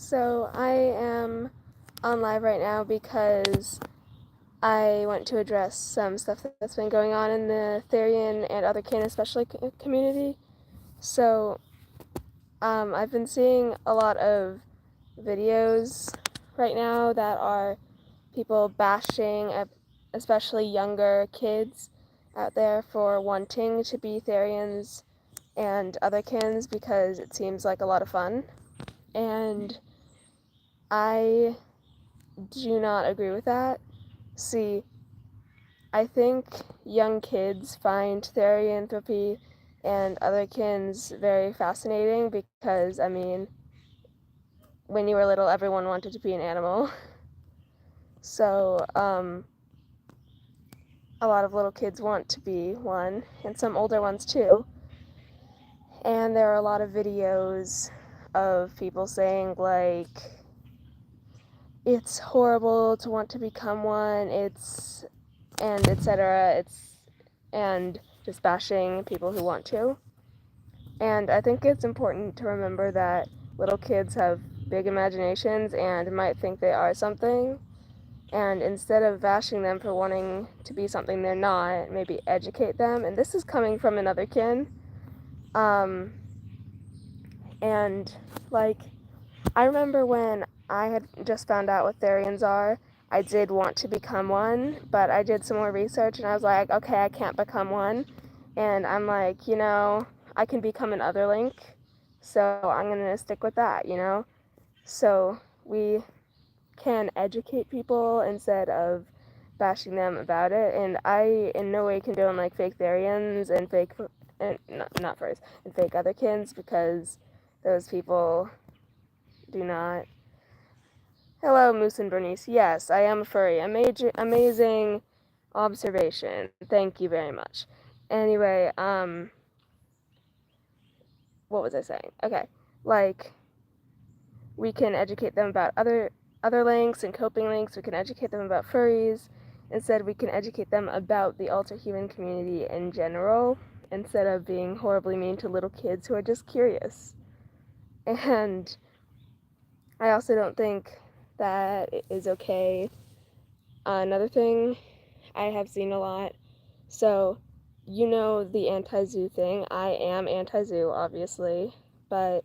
So I am on live right now because I want to address some stuff that's been going on in the Therian and other kin, especially community. So I've been seeing a lot of videos right now that are people bashing, especially younger kids out there for wanting to be Therians and other kins because it seems like a lot of fun. And I do not agree with that. See, I think young kids find therianthropy and other kins very fascinating because, I mean, when you were little, everyone wanted to be an animal. So, a lot of little kids want to be one, and some older ones too. And there are a lot of videos of people saying, like, it's horrible to want to become one, and etc. And just bashing people who want to. And I think it's important to remember that little kids have big imaginations and might think they are something. And instead of bashing them for wanting to be something they're not, maybe educate them. And this is coming from another kin. And, like, I remember when I had just found out what Therians are, I did want to become one, but I did some more research and I was like, okay, I can't become one. And I'm like, I can become an otherlink, so I'm going to stick with that, So we can educate people instead of bashing them about it. And I in no way condone like fake Therians and fake, and not furries, and fake otherkins, because those people do not. Hello, Moose and Bernice. Yes, I am a furry. Amazing observation. Thank you very much. Anyway, what was I saying? Okay, like, we can educate them about other links and coping links. We can educate them about furries. Instead, we can educate them about the alter-human community in general, instead of being horribly mean to little kids who are just curious. And I also don't think that it is okay. Another thing I have seen a lot, so the anti-zoo thing. I am anti-zoo, obviously, but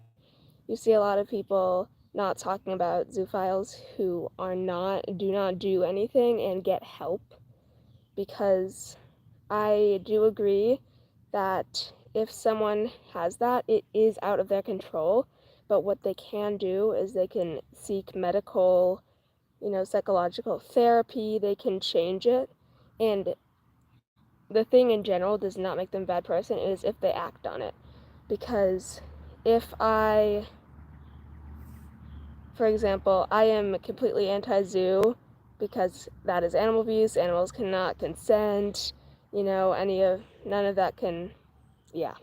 you see a lot of people not talking about zoophiles who do not do anything and get help, because I do agree that if someone has that, it is out of their control, but what they can do is they can seek medical, psychological therapy, they can change it, and the thing in general does not make them a bad person. It is if they act on it. Because if for example, I am completely anti-zoo because that is animal abuse. Animals cannot consent, none of that can, yeah.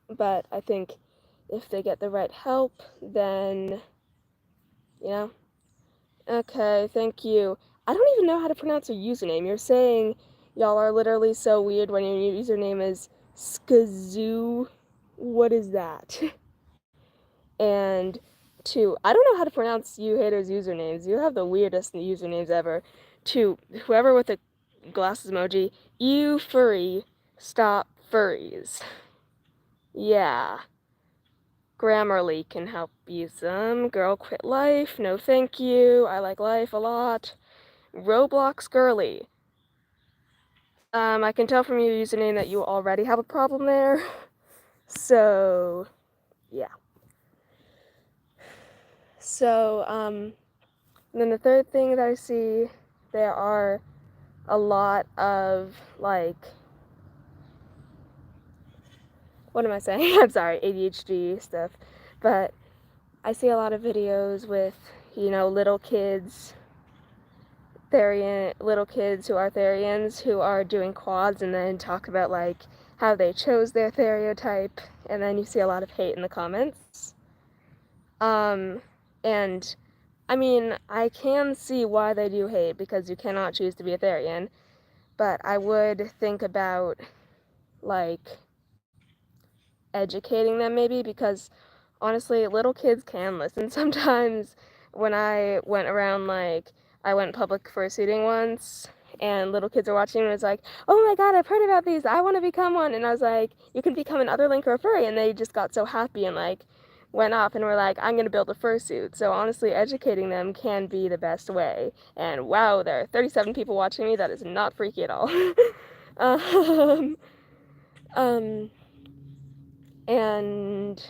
But I think if they get the right help, then, okay, thank you. I don't even know how to pronounce your username. You're saying y'all are literally so weird when your username is Skazoo. What is that? And two, I don't know how to pronounce you haters' usernames. You have the weirdest usernames ever. Two, whoever with the glasses emoji, you furry, stop furries. Yeah. Grammarly can help you some. Girl quit life, no thank you. I like life a lot. Roblox girly. I can tell from your username that you already have a problem there. So, yeah. So, then the third thing that I see, there are a lot of, like, what am I saying? I'm sorry, ADHD stuff. But I see a lot of videos with, little kids little kids who are Therians who are doing quads and then talk about like how they chose their stereotype, and then you see a lot of hate in the comments. And I mean, I can see why they do hate, because you cannot choose to be a Therian, but I would think about like educating them maybe, because honestly, little kids can listen sometimes. When I went around, like, I went public for a shooting once, and little kids are watching, and it was like, oh my god, I've heard about these, I want to become one. And I was like, you can become an otherlink or a furry. And they just got so happy and, like, went off and were like, I'm going to build a fursuit. So honestly, educating them can be the best way. And wow, there are 37 people watching me. That is not freaky at all. um, um, and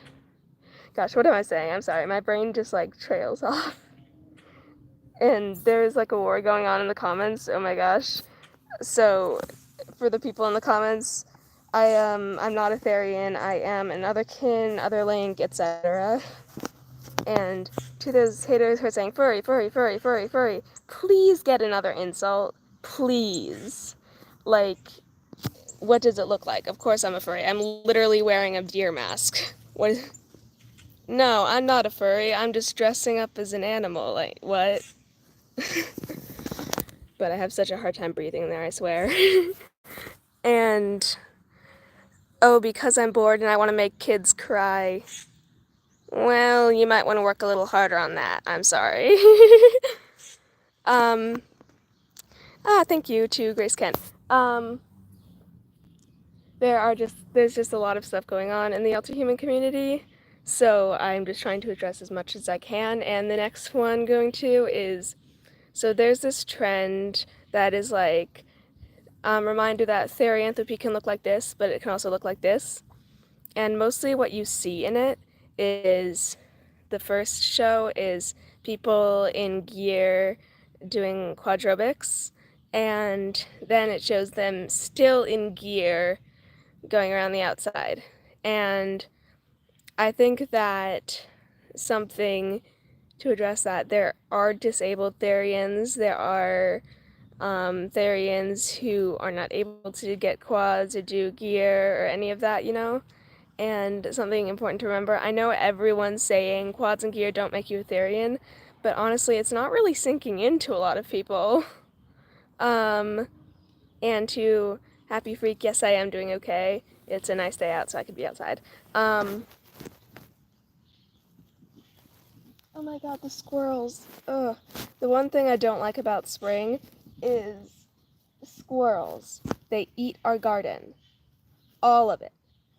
gosh, what am I saying? I'm sorry. My brain just like trails off. And there's like a war going on in the comments. Oh my gosh. So for the people in the comments, I'm not a Therian. I am an otherkin, otherlink, etc. And to those haters who are saying furry, furry, furry, furry, furry, please get another insult. Please. Like, what does it look like? Of course I'm a furry. I'm literally wearing a deer mask. What? No, I'm not a furry. I'm just dressing up as an animal. Like, what? But I have such a hard time breathing there, I swear. And, oh, because I'm bored and I want to make kids cry. Well, you might want to work a little harder on that. I'm sorry. um, thank you to Grace Kent. There's just a lot of stuff going on in the Ultrahuman community, so I'm just trying to address as much as I can. And the next one going to is, so there's this trend that is like, reminder that therianthropy can look like this, but it can also look like this. And mostly what you see in it is, the first show is people in gear doing quadrobics, and then it shows them still in gear going around the outside. And I think that something to address that, there are disabled Therians, there are Therians who are not able to get quads or do gear or any of that, you know? And something important to remember, I know everyone's saying quads and gear don't make you a Therian, but honestly, it's not really sinking into a lot of people. And to Happy Freak, yes, I am doing okay. It's a nice day out, so I could be outside. Oh my god, the squirrels. Ugh. The one thing I don't like about spring is squirrels. They eat our garden. All of it.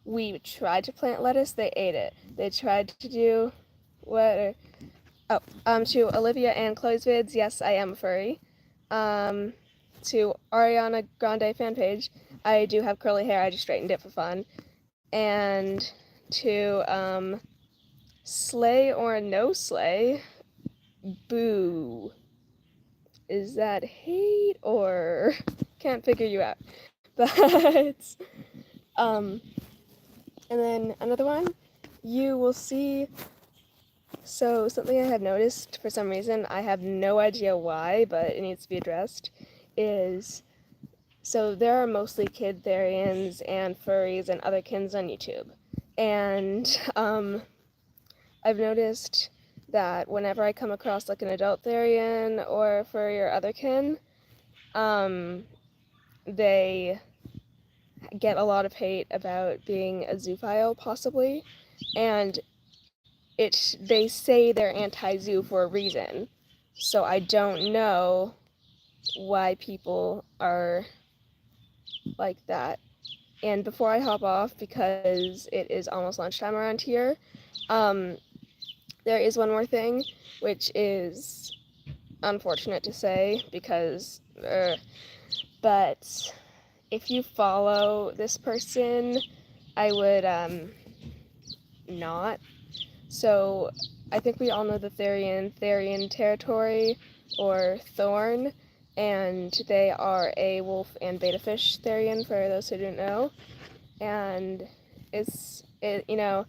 We tried to plant lettuce, they ate it. They tried to do what? To Olivia and Chloe's vids, yes, I am a furry. To Ariana Grande fan page, I do have curly hair, I just straightened it for fun. And to slay or no slay, boo. Is that hate or can't figure you out? But and then another one, you will see. So something I have noticed for some reason, I have no idea why, but it needs to be addressed, is, so there are mostly kid Therians and furries and otherkins on YouTube. And I've noticed that whenever I come across like an adult Therian or a furry or otherkin, they get a lot of hate about being a zoophile, possibly. And they say they're anti-zoo for a reason. So I don't know why people are like that. And before I hop off, because it is almost lunchtime around here, there is one more thing, which is unfortunate to say, because, but if you follow this person, I would, not. So, I think we all know the Therian territory, or Thorn, and they are a wolf and beta fish Therian, for those who don't know. And you know,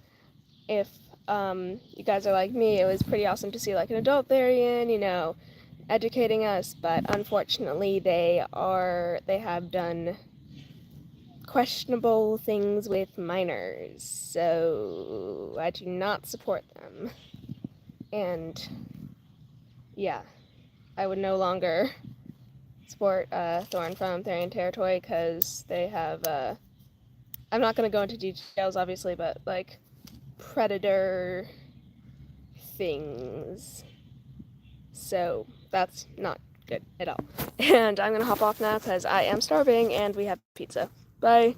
if you guys are like me, it was pretty awesome to see like an adult Therian, you know, educating us, but unfortunately they have done questionable things with minors, so I do not support them. And yeah, I would no longer support Thorn from Therian territory, because they have I'm not going to go into details obviously, but like predator things. So that's not good at all. And I'm gonna hop off now because I am starving and we have pizza. Bye.